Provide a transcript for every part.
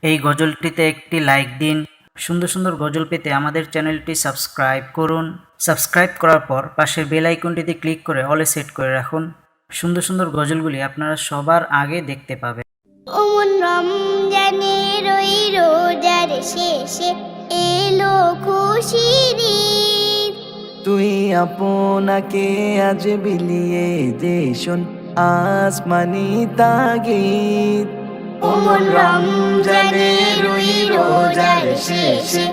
এই গজলটিতে একটি লাইক দিন। সুন্দর সুন্দর গজল পেতে আমাদের চ্যানেলটি সাবস্ক্রাইব করুন। সাবস্ক্রাইব করার পর পাশের বেল আইকনটিতে ক্লিক করে অলে সেট করে রাখুন। সুন্দর সুন্দর গজলগুলি আপনারা সবার আগে দেখতে পাবেন। ওমন রমজানের ওই রোজার শেষে এলো খুশির ঈদ। তুই আপনাকে আজ বিলিয়ে দে শোন আসমানি তাগিদ। ওমন রমজানের ওই রোজার শেষে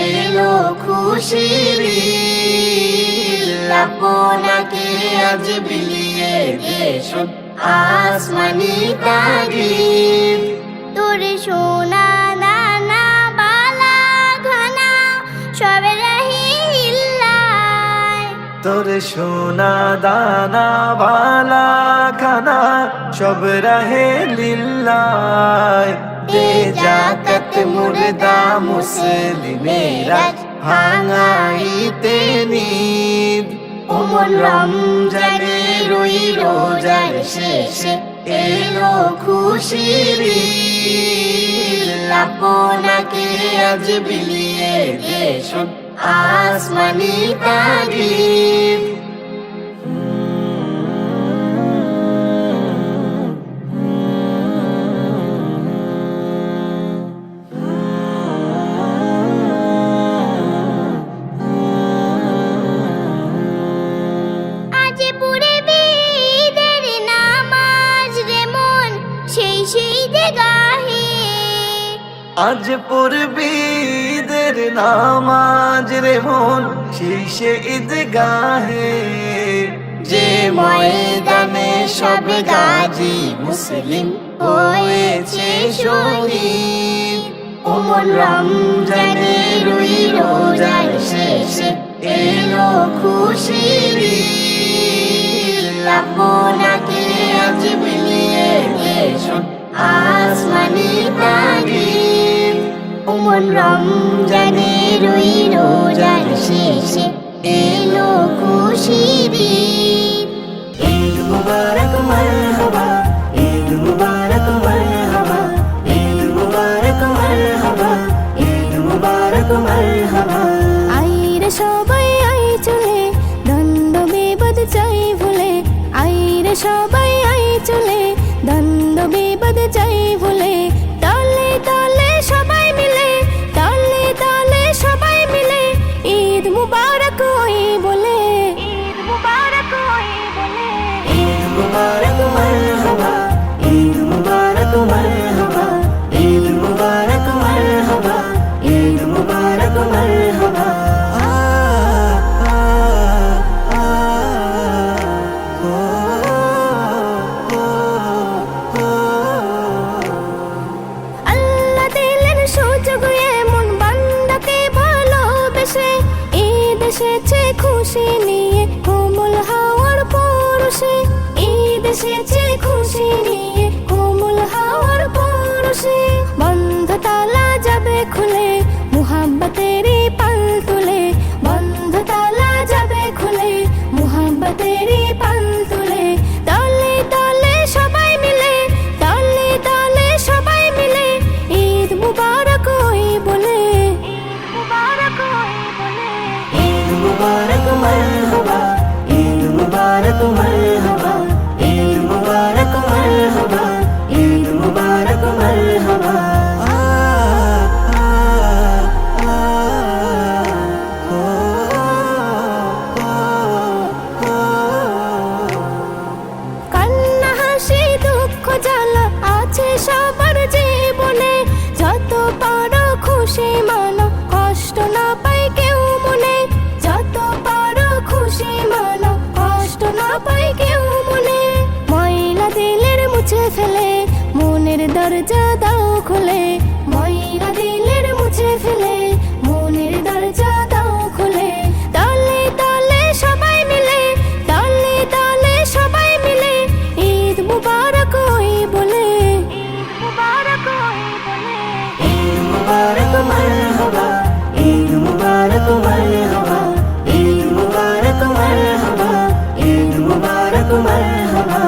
এলো খুশির ঈদ। আপনাকে আজ বিলিয়ে দে শোন আসমানি তাগিদ। তোর সোনা দানা বালা ঘনা সব রহিল্লায়। তোর সোনা দানা বালা খানা সব রাহে লিল্লাহ। দে জাকাত মুর্দা মুসলিমেরা ভাঙাইতে নিদ। ওমন রমজানের ওই রোজার শেষে এলো খুশির ঈদ। আপনাকে আজ বিলিয়ে দে শোন আসমানি তাগিদ। আজ পড়বে ঈদের নামাজ রে মন সেই গাহে। আজ পড়বি ঈদের নামাজ রে মন শীর্ষে ঈদগাহে। যে ময়দানে সব গাজী মুসলিম হয়েছে শহীদ। ওমন রমজানের ওই রোজার শেষে এলো খুশির ঈদ। আপনাকে আজ বিলিয়ে দে শোন আসমানি তাগিদ। ওমন রমজানের ওই রোজার শেষে এলো খুশির ঈদ। ঈদ মুবারক মারহাবা, ঈদ মুবারক মারহাবা, ঈদ মুবারক মারহাবা, ঈদ মুবারক মারহাবা। আইরে সবাই আই চলে দ্বন্দ্ব বিবাদ চাই ভুলে। আইরে সবাই আই চলে দ্বন্দ্ব বিবাদ চাই ভুলে। তলে তলে সবাই মিলে, তলে তলে সবাই মিলে ঈদ মুবারক ওই বলে, ঈদ মুবারক ওই বলে। ঈদ মুবারক মারহাবা, ঈদ মুবারক মারহাবা, ঈদ মুবারক মারহাবা, ঈদ মুবারক মারহাবা। আল্লাহ দিলেন সুযোগ এমন বান্দাকে ভালোবেসে। ঈদ এসেছে খুশি নিয়ে কোমল হাওয়ার পরশে। ঈদ এসেছে খুশি নিয়ে কোমল হাওয়ার পরশে। বন্ধ তালা যাবে খুলে মুহাব্বতেরই পাল তুলে। বন্ধ তালা যাবে খুলে মুহাব্বতেরই পাল তুলে। তলে তলে সবাই মিলে, তলে তলে সবাই মিলে ঈদ মুবারক ওই বলে, ঈদ মুবারক ওই বলে। ঈদ মুবারক মারহাবা, ঈদ মুবারক মারহাবা, ঈদ মুবারক মারহাবা, ঈদ মুবারক মারহাবা। কান্না হাসি দুঃখ জ্বালা আছে সবার জীবনে। যত পারো খুশি মানো কষ্ট না পাই কেউ মনে। যত পারো খুশি মানো কষ্ট না পাই কেউ মনে। ময়লা দিলের মুছে ফেলে মনের দরজা দাও খুলে। ময়লা দিলের মুছে ফেলে মনের দরজা দাও খুলে। তলে তলে সবাই মিলে, তলে তলে সবাই মিলে ঈদ মুবারক ওই বলে, ঈদ মুবারক ওই বলে। ঈদ মুবারক মারহাবা, ঈদ মুবারক মারহাবা, ঈদ মুবারক মারহাবা, ঈদ মুবারক মারহাবা।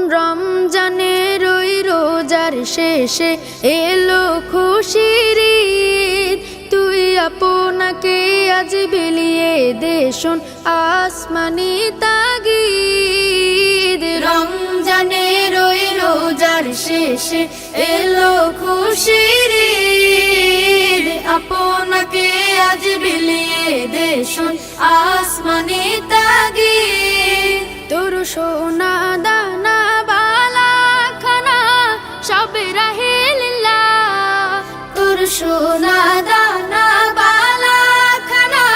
মন রমজানের ওই রোজার শেষে এলো খুশির ঈদ। তুই আপনাকে আজ বিলিয়ে দে শোন আসমানি তাগিদ। রমজানের ওই রোজার শেষে এলো খুশির ঈদ। আপনাকে আজ বিলিয়ে দে শোন আসমানি তাগিদ। তোর সোনা দানা বালা খানা সব রাহে লিল্লাহ। তোর সোনা দানা বালা খানা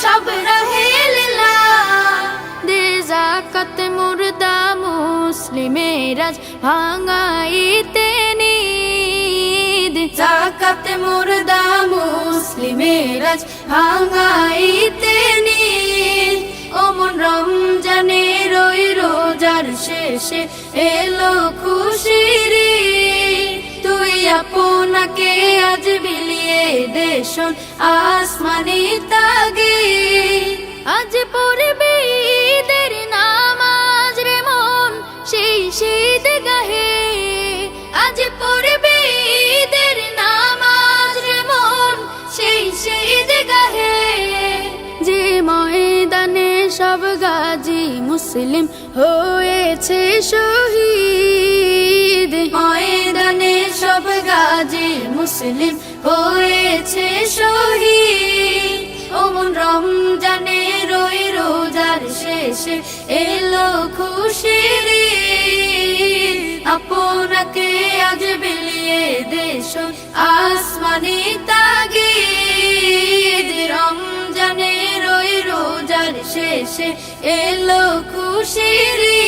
সব রাহে লিল্লাহ। দে যাকাত মুর্দা মুসলিমের আজ ভাঙাইতে নিদ। যাকাত মুর্দা মুসলিমের আজ ভাঙাইতে নিদ। ওমন রমজানের ওই রোজার শেষে এলো খুশির ঈদ। তুই আপনাকে আজ বিলিয়ে দে শোন আসমানি তাগিদ। আজ পড়বি ঈদের নামাজ রে মন সেই শীত গাহে। আজ পড়বি ঈদের নামাজ রে মন সেই শীত গাহে। যে ময়দানে সব গাজী মুসলিম হয়েছে শহীদ। ময়দানে সব গাজী মুসলিম হয়েছে শহীদ। ওমন রমজানের ওই রোজার শেষে এলো খুশির ঈদ। আপনাকে আজ বিলিয়ে দে শোন আসমানি তাগিদ। রমজানের ওই রোজার শেষে এলো খুশির ঈদ।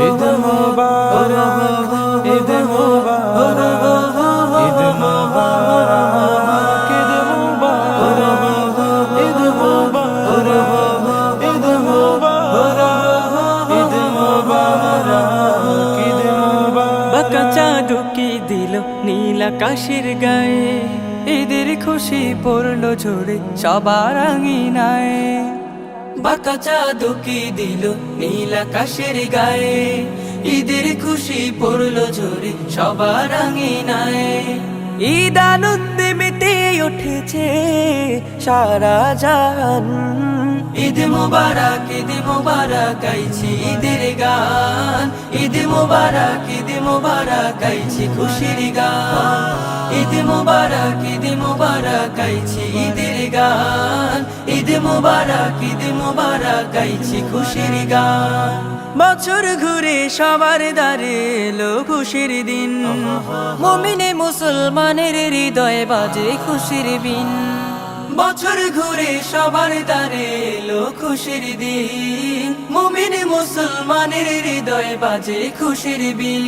ঈদ মুবারক, ঈদ মুবারক, ঈদ মুবারক, ঈদ মুবারক, ঈদ মুবারক, ঈদ মুবারক, ঈদ মুবারক, ঈদ মুবারক। বাঁকা চাঁদ কি দিল নীল আকাশের গায়ে। ঈদের খুশি পড়লো ঝরে সবার আঙিনায়। বাঁকা চাঁদ কি দিল নীল আকাশের গায়ে। ঈদের খুশি পড়লো ঝরে সবার আঙিনায়। ঈদ আনন্দে মেতে উঠেছে সারা জাহান। ঈদ মুবারক, ঈদ মুবারক, গাইছি ঈদের গান। ঈদ মুবারক, ঈদ মুবারক, গাইছি খুশির গান। ঈদ মুবারক, ঈদ মুবারক, গাইছি ঈদের গান। ঈদ মুবারক, ঈদ মুবারক, গাইছি খুশির গান। বছর ঘুরে সবার দ্বারে এলো খুশির দিন। মুমিনে মুসলমানের হৃদয়ে বাজে খুশির বিন। বছর ঘুরে সবার দ্বারে এলো খুশির দিন। মুমিনে মুসলমানের হৃদয়ে বাজে খুশির বিন।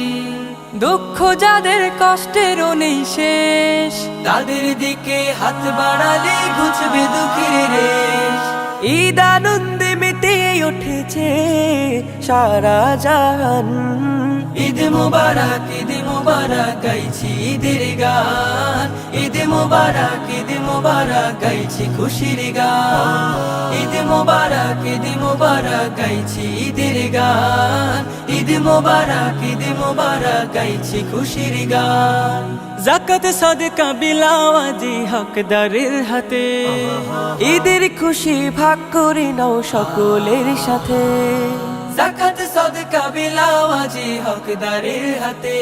দুঃখ যাদের কষ্টের নেই শেষ, তাদের দিকে হাত বাড়ালে ঘুচবে দুঃখের রেশ। ঈদ আনন্দে মেতে উঠেছে সারা জাহান। ঈদ মুবারক, ঈদ মুবারক, গাইছি ঈদের গান। ঈদ মুবারক, ঈদ মুবারক, গাইছি খুশির গান। ঈদ মুবারক, ঈদ মুবারক, গাইছি ঈদের গান। ঈদ মুবারক, ঈদ মুবারক, গাইছি খুশির গান। যাকাত সাদকা বিলাও আজি হকদারের হাতে। ঈদের খুশি ভাগ করে নাও সকলের সাথে। যাকাত সাদকা বিলাও আজি হকদারের হাতে।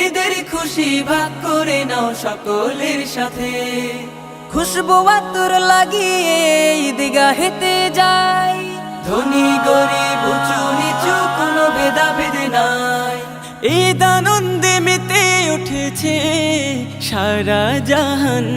ঈদের খুশি ভাগ করে নাও সকলের সাথে। খুশবু আতর লাগিয়ে ঈদগাহেতে যাই। ধনী গরিব উঁচু নিচু কোনো ভেদাভেদ নাই। ঈদ আনন্দে মেতে উঠেছে সারা জাহান।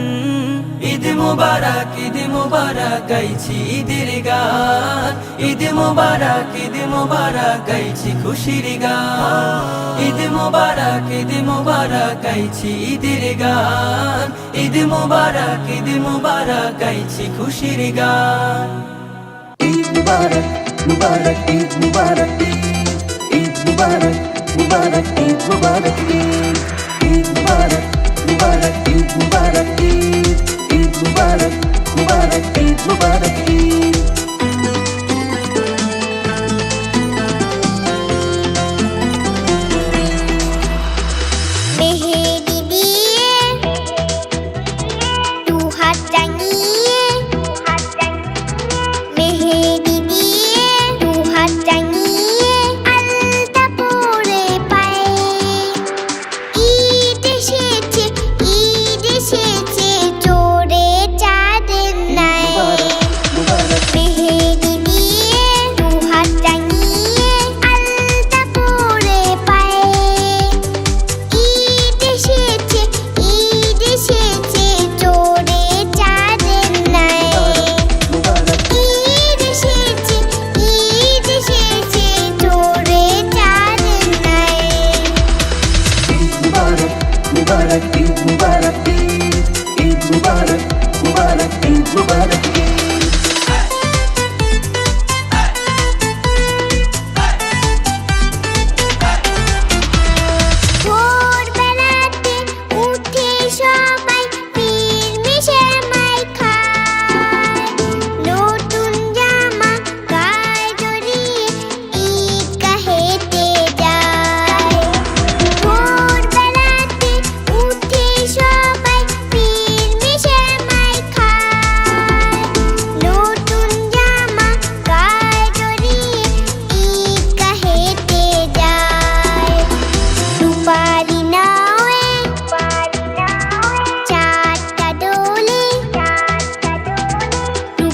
ঈদ মুবারক, ঈদ মুবারক, গাইছি ঈদের গান। ঈদ মুবারক, ঈদ মুবারক, গাইছি খুশির গান। ঈদ মুবারক, ঈদ মুবারক, গাইছি ঈদের গান। ঈদ মুবারক, ঈদ মুবারক, গাইছি খুশির গান। ঈদ মুবারক, মুবারক ঈদ মুবারক, ঈদ মুবারক, মুবারক ঈদ মুবারক, ঈদ মুবারক, মুবারক ঈদ মুবারক, ঈদ মুবারক, মুবারক ঈদ মুবারক।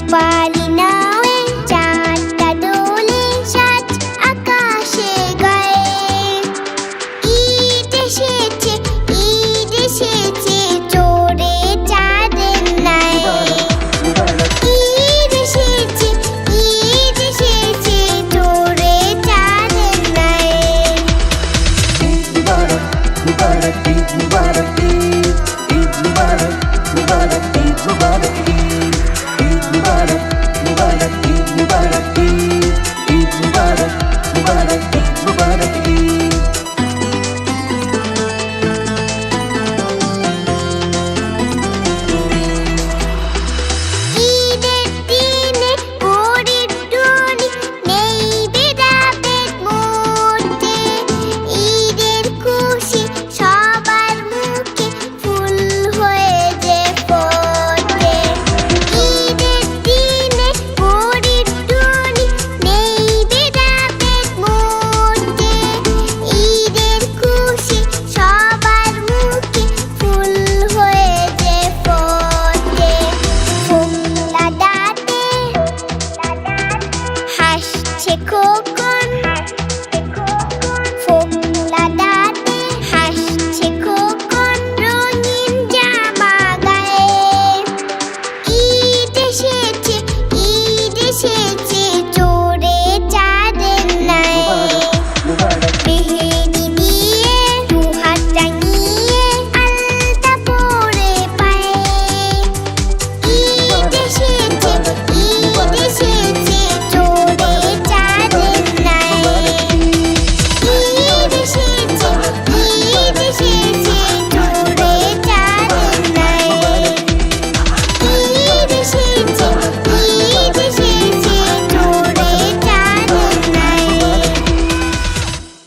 মুবারক।